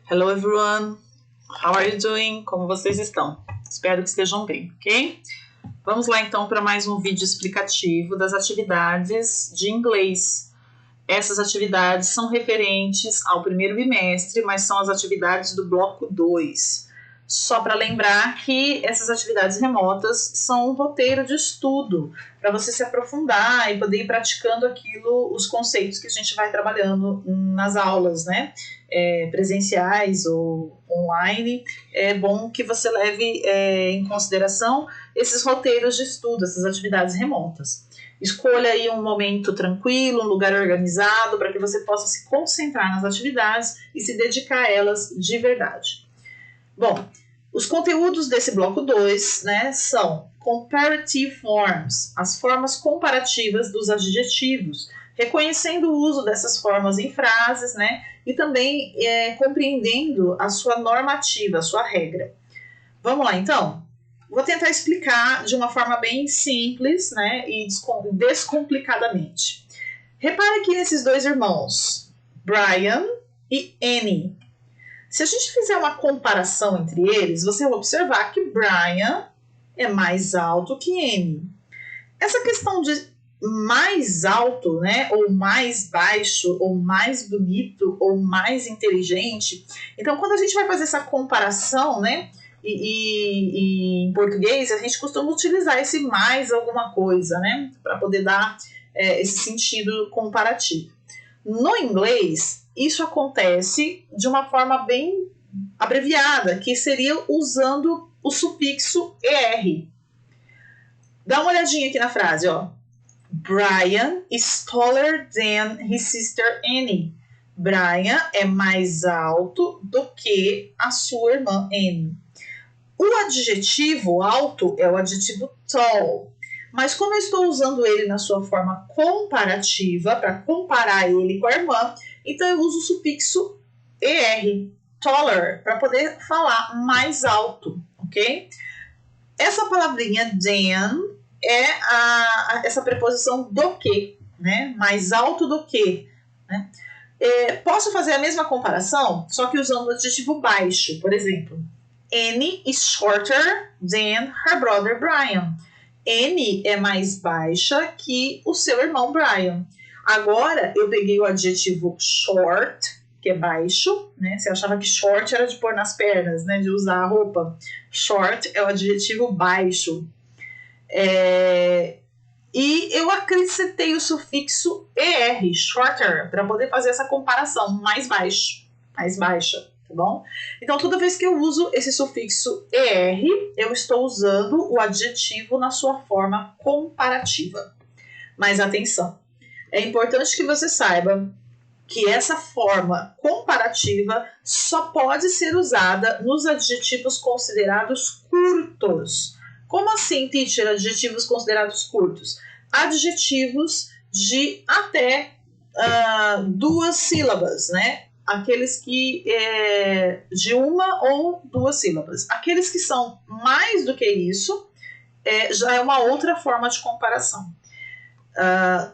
Hello everyone, how are you doing? Como vocês estão? Espero que estejam bem, ok? Vamos lá então para mais um vídeo explicativo das atividades de inglês. Essas atividades são referentes ao primeiro bimestre, mas são as atividades do bloco 2. Só para lembrar que essas atividades remotas são um roteiro de estudo para você se aprofundar e poder ir praticando aquilo, os conceitos que a gente vai trabalhando nas aulas, né? Presenciais ou online. É bom que você leve em consideração esses roteiros de estudo, essas atividades remotas. Escolha aí um momento tranquilo, um lugar organizado para que você possa se concentrar nas atividades e se dedicar a elas de verdade. Bom, os conteúdos desse bloco 2, né, são comparative forms, as formas comparativas dos adjetivos, reconhecendo o uso dessas formas em frases, né, e também compreendendo a sua normativa, a sua regra. Vamos lá, então? Vou tentar explicar de uma forma bem simples, né, e descomplicadamente. Repare aqui nesses dois irmãos, Brian e Annie. Se a gente fizer uma comparação entre eles, você vai observar que Brian é mais alto que Annie. Essa questão de mais alto, né, ou mais baixo, ou mais bonito, ou mais inteligente. Então, quando a gente vai fazer essa comparação, né, e em português, a gente costuma utilizar esse mais alguma coisa, né, para poder dar esse sentido comparativo. No inglês, isso acontece de uma forma bem abreviada, que seria usando o sufixo ER. Dá uma olhadinha aqui na frase, ó. Brian is taller than his sister Annie. Brian é mais alto do que a sua irmã Annie. O adjetivo alto é o adjetivo tall. Mas como eu estou usando ele na sua forma comparativa, para comparar ele com a irmã, então eu uso o sufixo ER, taller, para poder falar mais alto, ok? Essa palavrinha than é essa preposição do que, né? Mais alto do que, né? Posso fazer a mesma comparação, só que usando o adjetivo baixo, por exemplo. Annie is shorter than her brother Brian. Annie é mais baixa que o seu irmão Brian. Agora, eu peguei o adjetivo short, que é baixo, né? Você achava que short era de pôr nas pernas, né? De usar a roupa. Short é o adjetivo baixo. E eu acrescentei o sufixo ER, shorter, para poder fazer essa comparação, mais baixo, mais baixa, tá bom? Então, toda vez que eu uso esse sufixo ER, eu estou usando o adjetivo na sua forma comparativa. Mas atenção, é importante que você saiba que essa forma comparativa só pode ser usada nos adjetivos considerados curtos. Como assim, teacher, adjetivos considerados curtos? Adjetivos de até 2 sílabas, né? Aqueles que de 1 ou 2 sílabas. Aqueles que são mais do que isso, já é uma outra forma de comparação.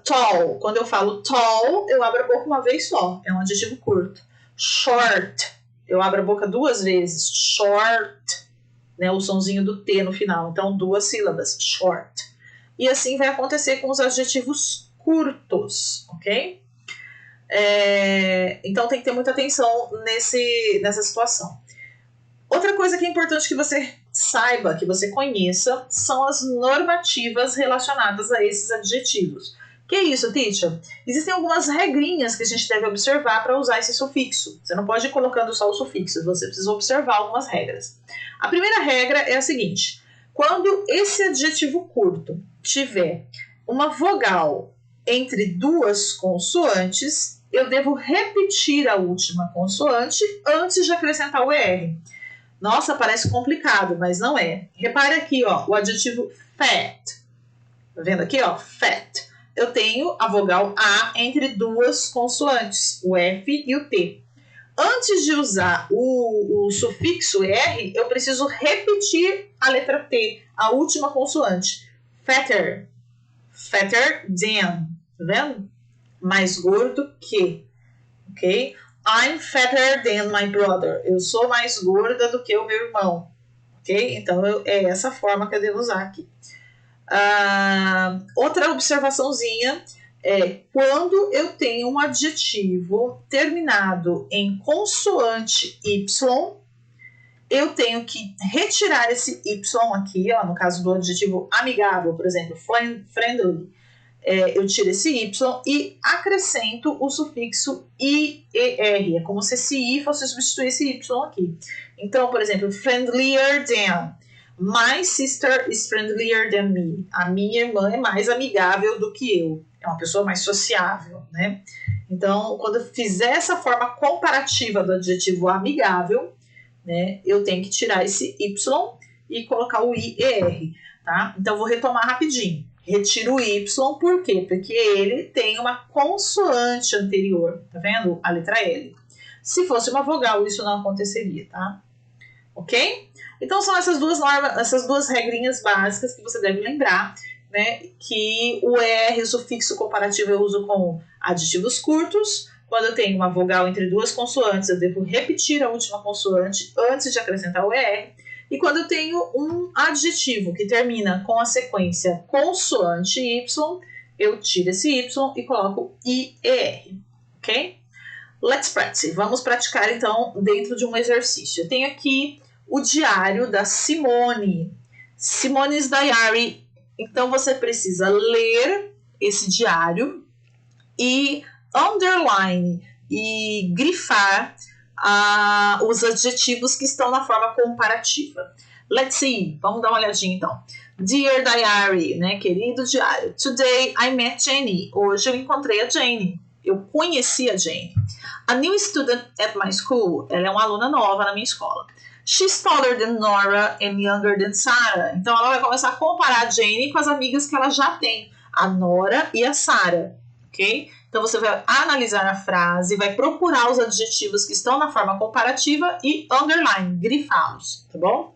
Tall, quando eu falo tall, eu abro a boca uma vez só, é um adjetivo curto. Short, eu abro a boca 2 vezes, short, né, o sonzinho do T no final, então 2 sílabas, short. E assim vai acontecer com os adjetivos curtos, ok? Então tem que ter muita atenção nessa situação. Outra coisa que é importante que você saiba, que você conheça, são as normativas relacionadas a esses adjetivos. Que é isso, teacher? Existem algumas regrinhas que a gente deve observar para usar esse sufixo. Você não pode ir colocando só o sufixo, você precisa observar algumas regras. A primeira regra é a seguinte: quando esse adjetivo curto tiver uma vogal entre 2 consoantes, eu devo repetir a última consoante antes de acrescentar o ER. Nossa, parece complicado, mas não é. Repare aqui, ó, o adjetivo fat. Tá vendo aqui, ó? Fat. Eu tenho a vogal A entre 2 consoantes, o F e o T. Antes de usar o sufixo ER, eu preciso repetir a letra T, a última consoante. Fatter. Fatter than. Tá vendo? Mais gordo que. Ok? I'm fatter than my brother. Eu sou mais gorda do que o meu irmão. Ok? Então, é essa forma que eu devo usar aqui. Outra observaçãozinha é quando eu tenho um adjetivo terminado em consoante Y, eu tenho que retirar esse Y aqui, ó, no caso do adjetivo amigável, por exemplo, friendly, eu tiro esse Y e acrescento o sufixo IER. É como se esse I fosse substituir esse Y aqui. Então, por exemplo, friendlier than. My sister is friendlier than me. A minha irmã é mais amigável do que eu. É uma pessoa mais sociável, né? Então, quando eu fizer essa forma comparativa do adjetivo amigável, né, eu tenho que tirar esse Y e colocar o IER, tá? Então, vou retomar rapidinho. Retiro o Y, por quê? Porque ele tem uma consoante anterior, tá vendo? A letra L. Se fosse uma vogal, isso não aconteceria, tá? Ok? Então, são essas duas regrinhas básicas que você deve lembrar, né? Que o ER, o sufixo comparativo, eu uso com adjetivos curtos. Quando eu tenho uma vogal entre duas consoantes, eu devo repetir a última consoante antes de acrescentar o ER. E quando eu tenho um adjetivo que termina com a sequência consoante Y, eu tiro esse Y e coloco IER, ok? Let's practice. Vamos praticar, então, dentro de um exercício. Eu tenho aqui o diário da Simone. Simone's Diary. Então, você precisa ler esse diário e underline e grifar os adjetivos que estão na forma comparativa. Let's see. Vamos dar uma olhadinha, então. Dear Diary, né? Querido diário. Today I met Jenny. Hoje eu encontrei a Jenny. Eu conheci a Jenny. A new student at my school. Ela é uma aluna nova na minha escola. She's taller than Nora and younger than Sarah. Então, ela vai começar a comparar a Jenny com as amigas que ela já tem. A Nora e a Sarah. Ok? Então, você vai analisar a frase, vai procurar os adjetivos que estão na forma comparativa e underline, grifá-los, tá bom?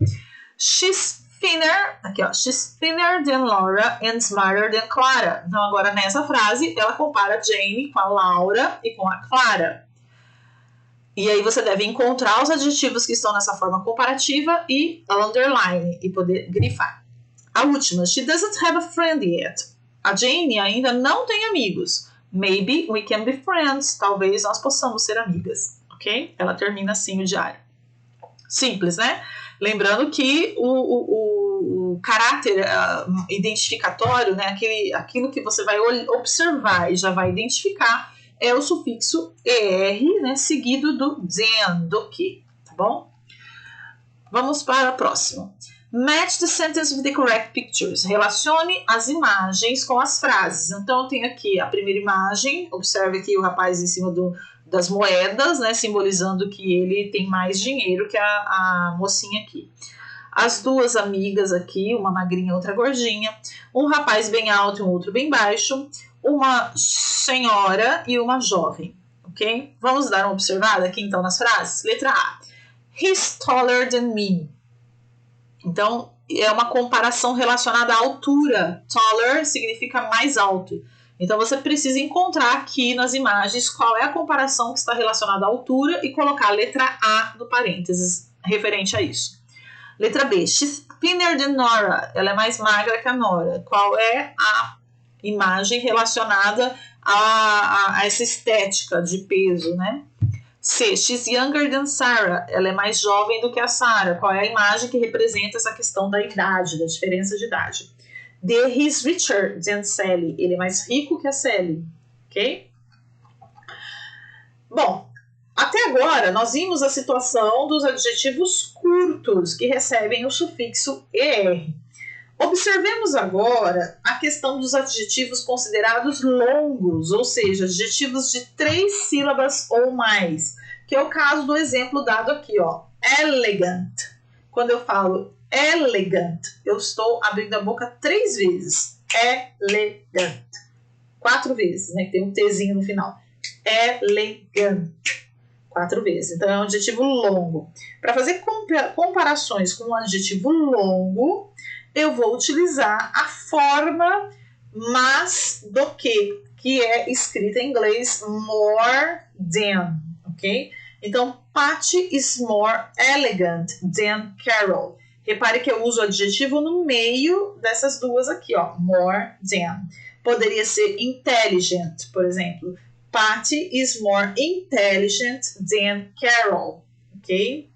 She's thinner, aqui ó, she's thinner than Laura and smarter than Clara. Então, agora nessa frase, ela compara a Jane com a Laura e com a Clara. E aí você deve encontrar os adjetivos que estão nessa forma comparativa e underline, e poder grifar. A última, she doesn't have a friend yet. A Jane ainda não tem amigos. Maybe we can be friends. Talvez nós possamos ser amigas, ok? Ela termina assim o diário. Simples, né? Lembrando que o caráter identificatório, né? Aquilo que você vai observar e já vai identificar é o sufixo ER, né? Seguido do than, do que, tá bom? Vamos para o próximo. Match the sentence with the correct pictures. Relacione as imagens com as frases. Então, eu tenho aqui a primeira imagem. Observe aqui o rapaz em cima das moedas, né, simbolizando que ele tem mais dinheiro que a mocinha aqui. As duas amigas aqui, uma magrinha e outra gordinha. Um rapaz bem alto e um outro bem baixo. Uma senhora e uma jovem. Ok? Vamos dar uma observada aqui, então, nas frases. Letra A. He's taller than me. Então, é uma comparação relacionada à altura. Taller significa mais alto. Então, você precisa encontrar aqui nas imagens qual é a comparação que está relacionada à altura e colocar a letra A no parênteses referente a isso. Letra B. She's thinner than Nora. Ela é mais magra que a Nora. Qual é a imagem relacionada a essa estética de peso, né? C. She's younger than Sarah. Ela é mais jovem do que a Sarah. Qual é a imagem que representa essa questão da idade, da diferença de idade? D. He's richer than Sally. Ele é mais rico que a Sally. Ok? Bom, até agora nós vimos a situação dos adjetivos curtos que recebem o sufixo ER. Observemos agora a questão dos adjetivos considerados longos, ou seja, adjetivos de 3 sílabas ou mais, que é o caso do exemplo dado aqui, ó, elegant. Quando eu falo elegant, eu estou abrindo a boca 3 vezes. Elegant. 4 vezes, né? Tem um Tzinho no final. Elegant. 4 vezes. Então, é um adjetivo longo. Para fazer comparações com um adjetivo longo, eu vou utilizar a forma mas do que é escrita em inglês more than, ok? Então, Patty is more elegant than Carol. Repare que eu uso o adjetivo no meio dessas duas aqui, ó, more than. Poderia ser intelligent, por exemplo. Patty is more intelligent than Carol, ok?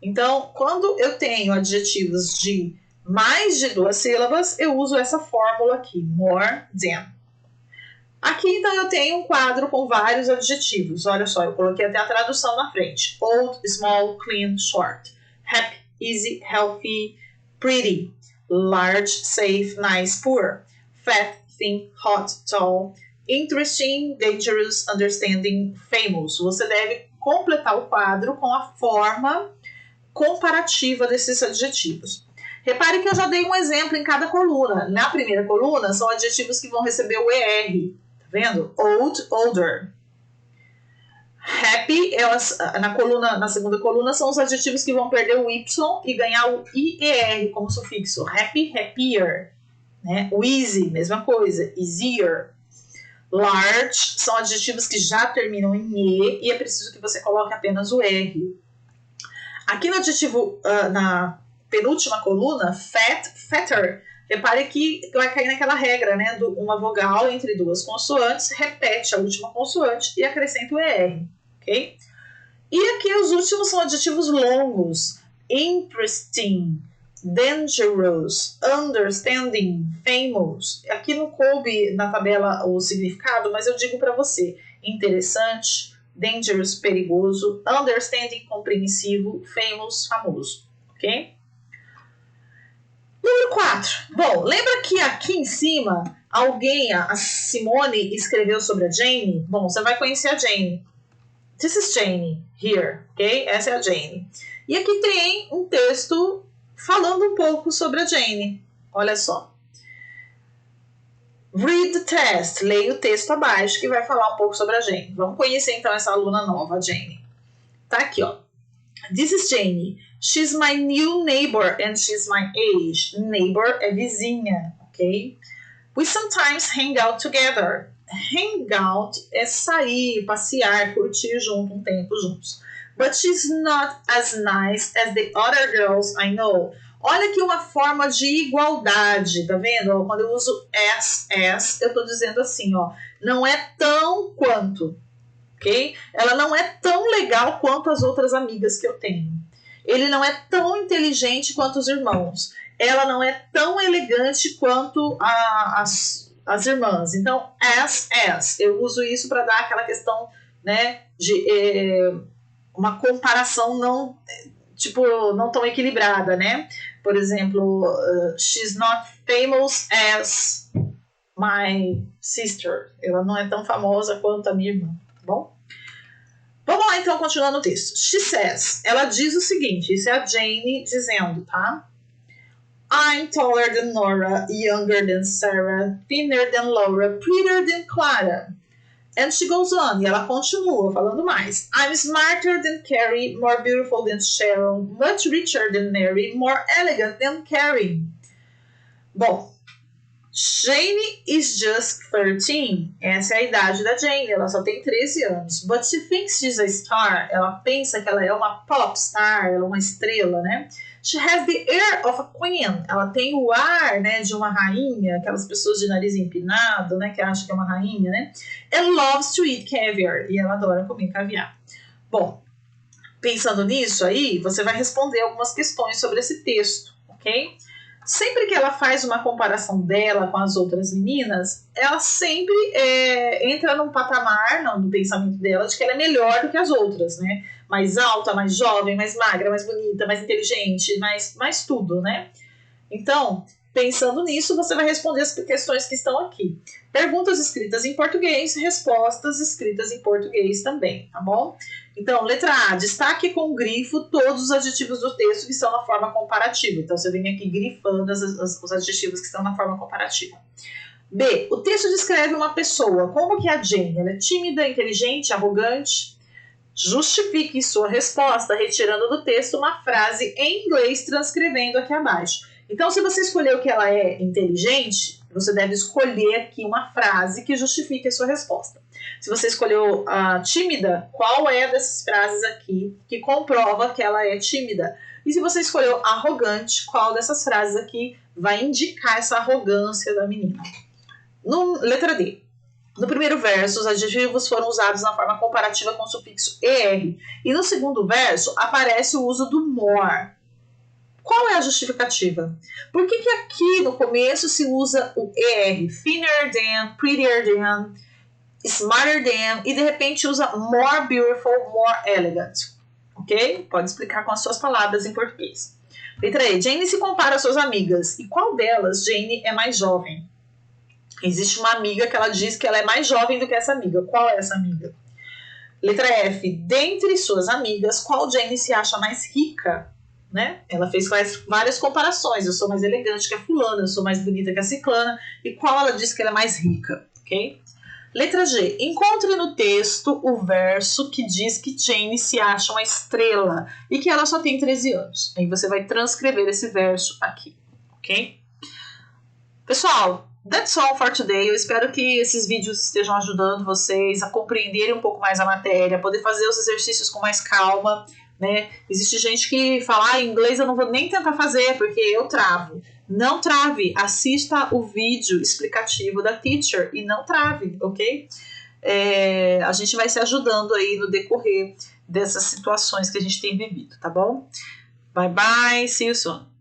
Então, quando eu tenho adjetivos de mais de 2 sílabas, eu uso essa fórmula aqui, more than. Aqui, então, eu tenho um quadro com vários adjetivos. Olha só, eu coloquei até a tradução na frente. Old, small, clean, short. Happy, easy, healthy, pretty. Large, safe, nice, poor. Fat, thin, hot, tall. Interesting, dangerous, understanding, famous. Você deve completar o quadro com a forma comparativa desses adjetivos. Repare que eu já dei um exemplo em cada coluna. Na primeira coluna são adjetivos que vão receber o ER. Tá vendo? Old, older. Happy, na segunda coluna, são os adjetivos que vão perder o Y e ganhar o IER como sufixo. Happy, happier. Né? O easy, mesma coisa. Easier. Large, são adjetivos que já terminam em E e é preciso que você coloque apenas o R. Aqui no adjetivo, na penúltima coluna, fat, fatter, repare que vai cair naquela regra, né? Uma vogal entre 2 consoantes, repete a última consoante e acrescenta o ER, ok? E aqui os últimos são adjetivos longos. Interesting, dangerous, understanding, famous. Aqui não coube na tabela o significado, mas eu digo para você. Interessante, dangerous, perigoso, understanding, compreensivo, famous, famoso, ok? Número 4. Bom, lembra que aqui em cima, a Simone, escreveu sobre a Jane? Bom, você vai conhecer a Jane. This is Jane, here, ok? Essa é a Jane. E aqui tem um texto falando um pouco sobre a Jane. Olha só. Read the test. Leia o texto abaixo que vai falar um pouco sobre a Jane. Vamos conhecer então essa aluna nova, a Jane. Tá aqui, ó. This is Jane. She's my new neighbor and she's my age. Neighbor é vizinha, ok? We sometimes hang out together. Hang out é sair, passear, curtir junto, um tempo juntos. But she's not as nice as the other girls I know. Olha aqui uma forma de igualdade, tá vendo? Quando eu uso as, eu tô dizendo assim, ó, não é tão quanto, ok? Ela não é tão legal quanto as outras amigas que eu tenho. Ele não é tão inteligente quanto os irmãos. Ela não é tão elegante quanto as irmãs. Então, as. Eu uso isso para dar aquela questão, né, de uma comparação não tão equilibrada, né? Por exemplo, she's not famous as my sister. Ela não é tão famosa quanto a minha irmã, tá bom? Vamos lá, então, continuando o texto. She says, ela diz o seguinte, isso é a Jane dizendo, tá? I'm taller than Nora, younger than Sarah, thinner than Laura, prettier than Clara. And she goes on, e ela continua falando mais. I'm smarter than Carrie, more beautiful than Sharon, much richer than Mary, more elegant than Carrie. Bom, Jane is just 13. Essa é a idade da Jane, ela só tem 13 anos. But she thinks she's a star. Ela pensa que ela é uma pop star, ela é uma estrela, né? She has the air of a queen. Ela tem o ar, né, de uma rainha, aquelas pessoas de nariz empinado, né, que acham que é uma rainha, né? And loves to eat caviar. E ela adora comer caviar. Bom, pensando nisso aí, você vai responder algumas questões sobre esse texto, ok? Sempre que ela faz uma comparação dela com as outras meninas, ela sempre entra num patamar, no pensamento dela, de que ela é melhor do que as outras, né? Mais alta, mais jovem, mais magra, mais bonita, mais inteligente, mais tudo, né? Então, pensando nisso, você vai responder as questões que estão aqui. Perguntas escritas em português, respostas escritas em português também, tá bom? Então, letra A, destaque com grifo todos os adjetivos do texto que estão na forma comparativa. Então, você vem aqui grifando os adjetivos que estão na forma comparativa. B, o texto descreve uma pessoa. Como que é a Jane? Ela é tímida, inteligente, arrogante? Justifique sua resposta retirando do texto uma frase em inglês, transcrevendo aqui abaixo. Então, se você escolheu que ela é inteligente, você deve escolher aqui uma frase que justifique a sua resposta. Se você escolheu a tímida, qual é dessas frases aqui que comprova que ela é tímida? E se você escolheu arrogante, qual dessas frases aqui vai indicar essa arrogância da menina? Letra D. No primeiro verso, os adjetivos foram usados na forma comparativa com o sufixo er. E no segundo verso, aparece o uso do more. Qual é a justificativa? Por que aqui no começo se usa o er? Thinner than, prettier than, smarter than, e de repente usa more beautiful, more elegant. Ok? Pode explicar com as suas palavras em português. Letra E. Jane se compara às suas amigas. E qual delas Jane é mais jovem? Existe uma amiga que ela diz que ela é mais jovem do que essa amiga. Qual é essa amiga? Letra F. Dentre suas amigas, qual Jane se acha mais rica? Né? Ela fez várias comparações. Eu sou mais elegante que a fulana, eu sou mais bonita que a ciclana. E qual ela diz que ela é mais rica? Ok? Letra G. Encontre no texto o verso que diz que Jane se acha uma estrela e que ela só tem 13 anos. Aí você vai transcrever esse verso aqui. Ok? Pessoal, that's all for today. Eu espero que esses vídeos estejam ajudando vocês a compreenderem um pouco mais a matéria, poder fazer os exercícios com mais calma, né? Existe gente que fala, inglês eu não vou nem tentar fazer porque eu travo. Não trave, assista o vídeo explicativo da teacher e não trave, ok? A gente vai se ajudando aí no decorrer dessas situações que a gente tem vivido, tá bom? Bye bye, see you soon.